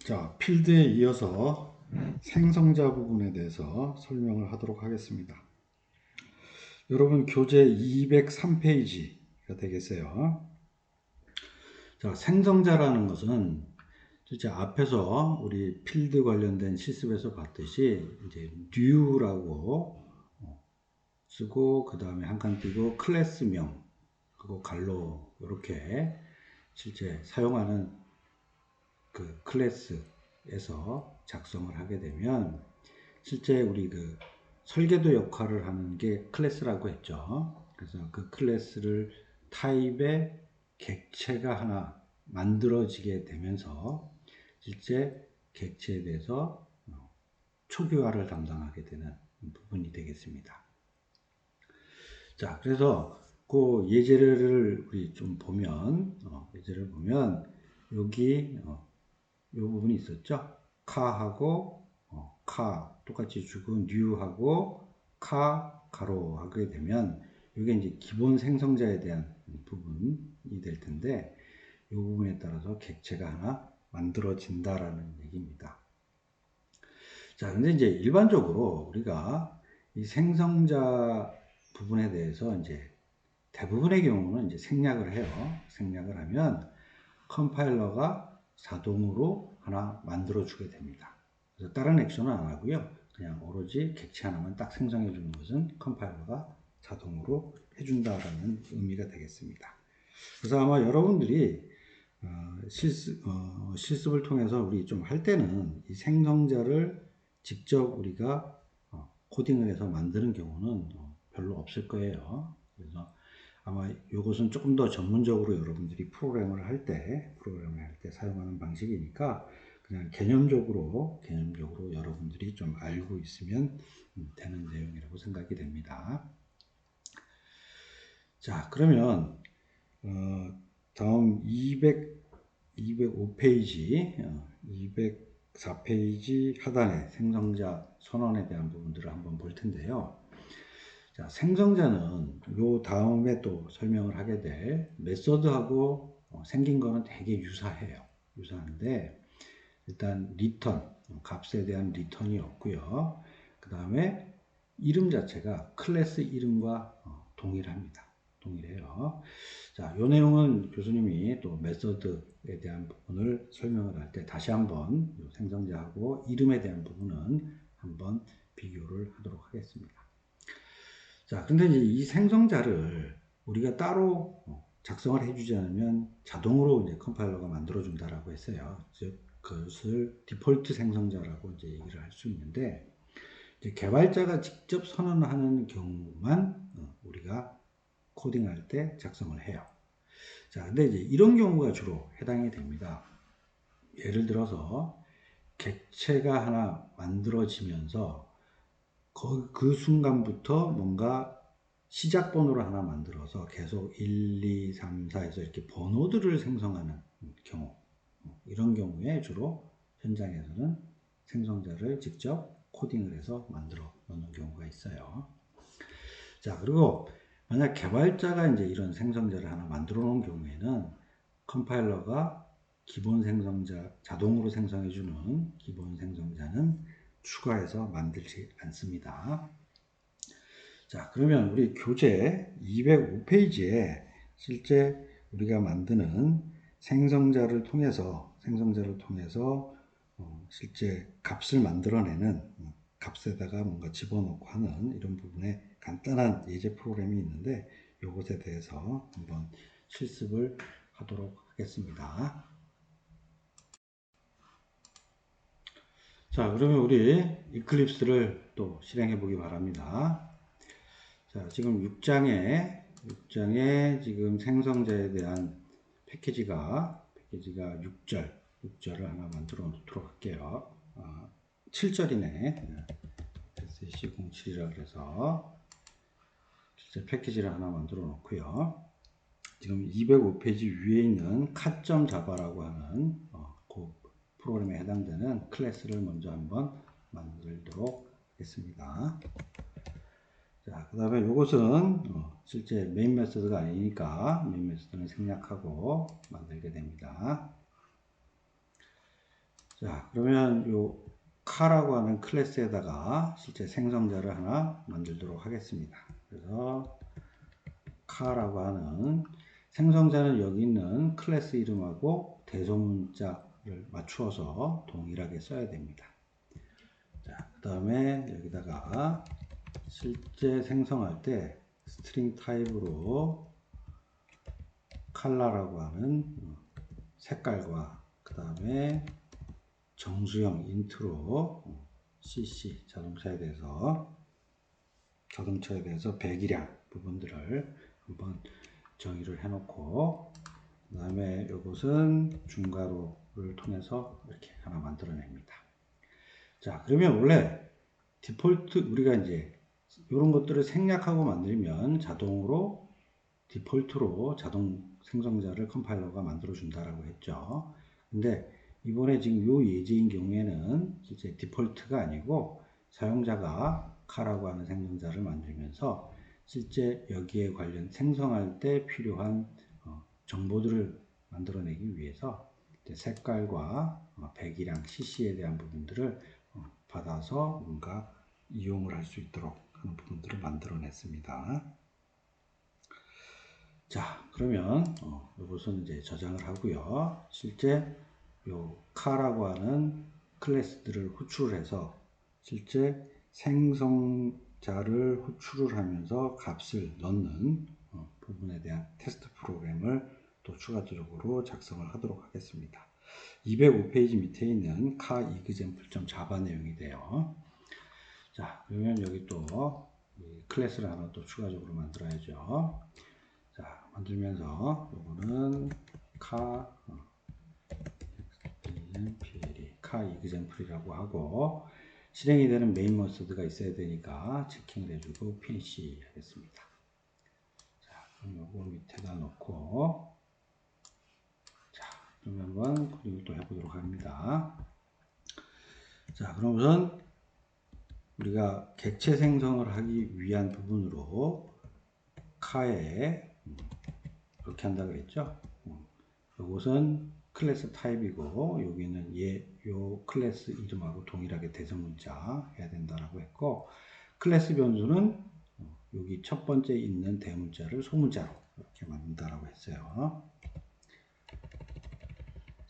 자, 필드에 이어서 생성자 부분에 대해서 설명을 하도록 하겠습니다. 여러분, 교재 203페이지가 되겠어요. 자, 생성자라는 것은 진짜 앞에서 우리 필드 관련된 실습에서 봤듯이 이제 new라고 쓰고 그 다음에 한 칸 띄고 클래스명 그리고 갈로 이렇게 실제 사용하는 그 클래스에서 작성을 하게 되면 실제 우리 그 설계도 역할을 하는 게 클래스라고 했죠. 그래서 그 클래스를 타입의 객체가 하나 만들어지게 되면서 실제 객체에 대해서 초기화를 담당하게 되는 부분이 되겠습니다. 자, 그래서 그 예제를 우리 좀 보면 예제를 보면 여기 이 부분이 있었죠. 카하고 카 똑같이 주고 new하고 카 가로 하게 되면 이게 이제 기본 생성자에 대한 부분이 될 텐데 이 부분에 따라서 객체가 하나 만들어진다라는 얘기입니다. 자, 근데 이제 일반적으로 우리가 이 생성자 부분에 대해서 이제 대부분의 경우는 이제 생략을 해요. 생략을 하면 컴파일러가 자동으로 하나 만들어 주게 됩니다. 그래서 다른 액션은 안 하고요. 그냥 오로지 객체 하나만 딱 생성해 주는 것은 컴파일러가 자동으로 해준다라는 의미가 되겠습니다. 그래서 아마 여러분들이 실습을 통해서 우리 좀 할 때는 이 생성자를 직접 우리가 코딩을 해서 만드는 경우는 별로 없을 거예요. 그래서 아마 이것은 조금 더 전문적으로 여러분들이 프로그램을 할 때 사용하는 방식이니까 그냥 개념적으로 여러분들이 좀 알고 있으면 되는 내용이라고 생각이 됩니다. 자, 그러면 다음 205페이지, 204페이지 하단에 생성자 선언에 대한 부분들을 한번 볼 텐데요. 자, 생성자는 요 다음에 또 설명을 하게 될 메소드하고 생긴 거는 되게 유사해요. 유사한데 일단 리턴, 값에 대한 리턴이 없고요. 그 다음에 이름 자체가 클래스 이름과 동일합니다. 동일해요. 자, 요 내용은 교수님이 또 메소드에 대한 부분을 설명을 할 때 다시 한번 생성자하고 이름에 대한 부분은 한번 비교를 하도록 하겠습니다. 자, 근데 이제 이 생성자를 우리가 따로 작성을 해주지 않으면 자동으로 이제 컴파일러가 만들어준다라고 했어요. 즉, 그것을 디폴트 생성자라고 이제 얘기를 할 수 있는데, 이제 개발자가 직접 선언하는 경우만 우리가 코딩할 때 작성을 해요. 자, 근데 이제 이런 경우가 주로 해당이 됩니다. 예를 들어서 객체가 하나 만들어지면서 그 순간부터 뭔가 시작 번호를 하나 만들어서 계속 1, 2, 3, 4에서 이렇게 번호들을 생성하는 경우, 이런 경우에 주로 현장에서는 생성자를 직접 코딩을 해서 만들어 놓는 경우가 있어요. 자, 그리고 만약 개발자가 이제 이런 생성자를 하나 만들어 놓은 경우에는 컴파일러가 기본 생성자, 자동으로 생성해주는 기본 생성자는 추가해서 만들지 않습니다. 자, 그러면 우리 교재 205페이지에 실제 우리가 만드는 생성자를 통해서 실제 값을 만들어내는 값에다가 뭔가 집어넣고 하는 이런 부분에 간단한 예제 프로그램이 있는데 이것에 대해서 한번 실습을 하도록 하겠습니다. 자, 그러면 우리 이클립스를 또 실행해 보기 바랍니다. 자, 지금 6장에 지금 생성자에 대한 패키지가 6절을 하나 만들어 놓도록 할게요. 7절이네. SC07이라 그래서 실제 패키지를 하나 만들어 놓고요. 지금 205페이지 위에 있는 cat.java라고 하는 그 프로그램에 해당되는 클래스를 먼저 한번 만들도록 하겠습니다. 자, 그 다음에 이것은 실제 메인 메소드가 아니니까 메인 메소드는 생략하고 만들게 됩니다. 자, 그러면 요 카라고 하는 클래스에다가 실제 생성자를 하나 만들도록 하겠습니다. 그래서 카라고 하는 생성자는 여기 있는 클래스 이름하고 대소문자를 맞추어서 동일하게 써야 됩니다. 자, 그 다음에 여기다가 실제 생성할 때 스트링 타입으로 컬러라고 하는 색깔과 그 다음에 정수형 인트로 CC 자동차에 대해서 배기량 부분들을 한번 정의를 해놓고 그 다음에 이것은 중괄호를 통해서 이렇게 하나 만들어냅니다. 자, 그러면 원래 디폴트 우리가 이제 이런 것들을 생략하고 만들면 자동으로 디폴트로 자동 생성자를 컴파일러가 만들어 준다라고 했죠. 근데 이번에 지금 요 예제인 경우에는 이제 디폴트가 아니고 사용자가 카라고 하는 생성자를 만들면서 실제 여기에 관련 생성할 때 필요한 정보들을 만들어내기 위해서 색깔과 배기량, CC에 대한 부분들을 받아서 뭔가 이용을 할 수 있도록 하는 부분들을 만들어냈습니다. 자, 그러면 이것은 이제 저장을 하고요. 실제 요 카라고 하는 클래스들을 호출을 해서 실제 생성자를 호출을 하면서 값을 넣는 부분에 대한 테스트 프로그램을 또 추가적으로 작성을 하도록 하겠습니다. 205페이지 밑에 있는 카 example 자바 내용이 돼요. 자, 그러면 여기 또 클래스를 하나 또 추가적으로 만들어야죠. 자, 만들면서 요거는 카 example이라고 하고 실행이 되는 메인 메소드가 있어야 되니까 체킹을 해주고 finish 하겠습니다. 자, 그럼 요거 밑에다 놓고 자, 그러면 한번 코딩을 또 해보도록 합니다. 자, 그럼 우선 우리가 객체 생성을 하기 위한 부분으로 카에 이렇게 한다고 했죠. 이것은 클래스 타입이고 여기는 요 클래스 이름하고 동일하게 대성문자 해야 된다라고 했고 클래스 변수는 여기 첫 번째 있는 대문자를 소문자로 이렇게 만든다라고 했어요.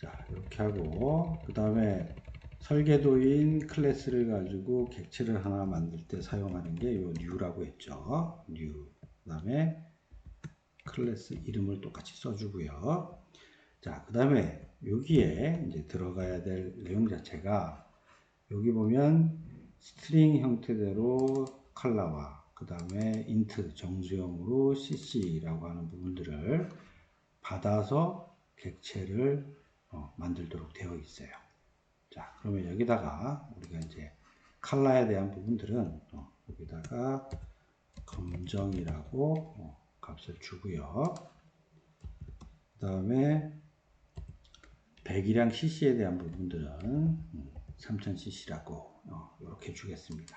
자, 이렇게 하고 그 다음에 설계도인 클래스를 가지고 객체를 하나 만들 때 사용하는 게 요 new라고 했죠. new. 그 다음에 클래스 이름을 똑같이 써주고요. 자, 그 다음에 여기에 이제 들어가야 될 내용 자체가 여기 보면 스트링 형태대로 컬러와 그 다음에 int 정수형으로 cc라고 하는 부분들을 받아서 객체를 만들도록 되어 있어요. 자, 그러면 여기다가 우리가 이제 컬러에 대한 부분들은 여기다가 검정이라고 값을 주고요. 그 다음에 배기량 cc에 대한 부분들은 3000cc라고 이렇게 주겠습니다.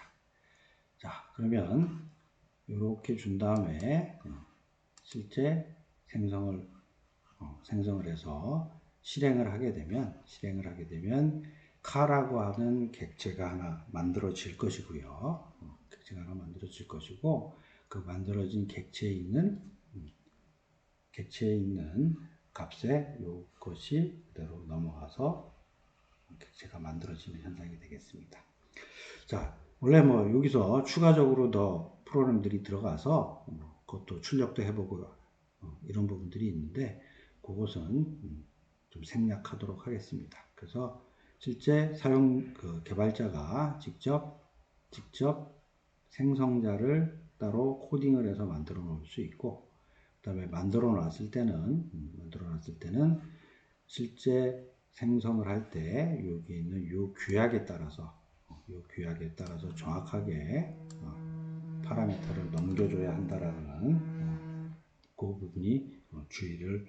자, 그러면 이렇게 준 다음에 실제 생성을 해서 실행을 하게 되면 카라고 하는 객체가 하나 만들어질 것이고요. 객체가 하나 만들어질 것이고 그 만들어진 객체에 있는 값에 이것이 그대로 넘어가서 객체가 만들어지는 현상이 되겠습니다. 자, 원래 뭐 여기서 추가적으로 더 프로그램들이 들어가서 그것도 출력도 해보고 이런 부분들이 있는데 그것은 좀 생략하도록 하겠습니다. 그래서 실제 개발자가 직접 생성자를 따로 코딩을 해서 만들어 놓을 수 있고 그 다음에 만들어 놨을 때는 실제 생성을 할 때 여기 있는 요 규약에 따라서 정확하게 파라미터를 넘겨줘야 한다라는 그 부분이 주의를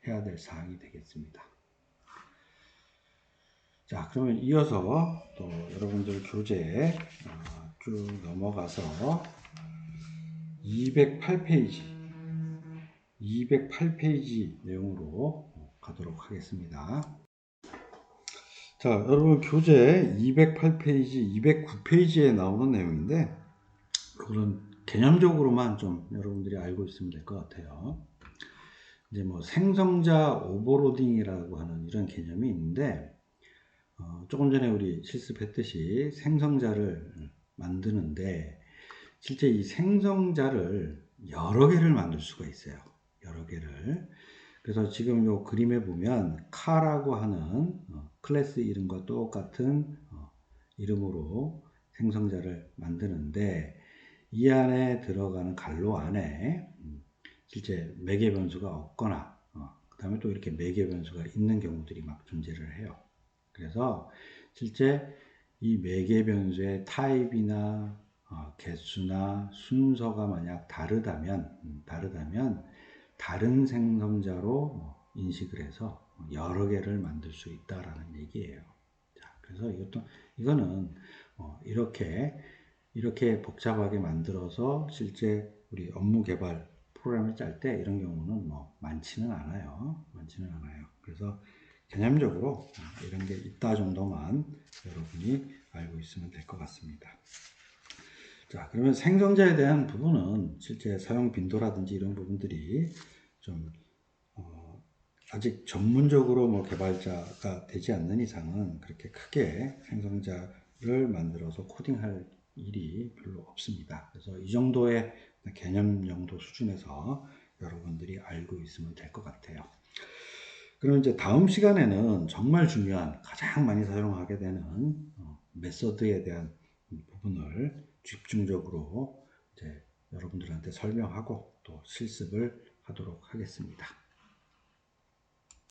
해야 될 사항이 되겠습니다. 자, 그러면 이어서 또 여러분들 교재에 쭉 넘어가서 208페이지 내용으로 가도록 하겠습니다. 자, 여러분 교재 208페이지, 209페이지에 나오는 내용인데 그런 개념적으로만 좀 여러분들이 알고 있으면 될 것 같아요. 이제 뭐 생성자 오버로딩이라고 하는 이런 개념이 있는데 조금 전에 우리 실습했듯이 생성자를 만드는데 실제 이 생성자를 여러 개를 만들 수가 있어요. 여러 개를. 그래서 지금 요 그림에 보면 카라고 하는 클래스 이름과 똑같은 이름으로 생성자를 만드는데 이 안에 들어가는 갈로 안에 실제 매개 변수가 없거나 그 다음에 또 이렇게 매개 변수가 있는 경우들이 막 존재를 해요. 그래서 실제 이 매개 변수의 타입이나 개수나 순서가 만약 다르다면 다른 생성자로 인식을 해서 여러 개를 만들 수 있다라는 얘기예요. 자, 그래서 이거는 이렇게 복잡하게 만들어서 실제 우리 업무 개발 프로그램을 짤 때 이런 경우는 뭐 많지는 않아요. 많지는 않아요. 그래서 개념적으로 이런 게 있다 정도만 여러분이 알고 있으면 될 것 같습니다. 자, 그러면 생성자에 대한 부분은 실제 사용 빈도라든지 이런 부분들이 좀 아직 전문적으로 뭐 개발자가 되지 않는 이상은 그렇게 크게 생성자를 만들어서 코딩할 일이 별로 없습니다. 그래서 이 정도의 개념 정도 수준에서 여러분들이 알고 있으면 될 것 같아요. 그럼 이제 다음 시간에는 정말 중요한 가장 많이 사용하게 되는 메소드에 대한 부분을 집중적으로 이제 여러분들한테 설명하고 또 실습을 하도록 하겠습니다.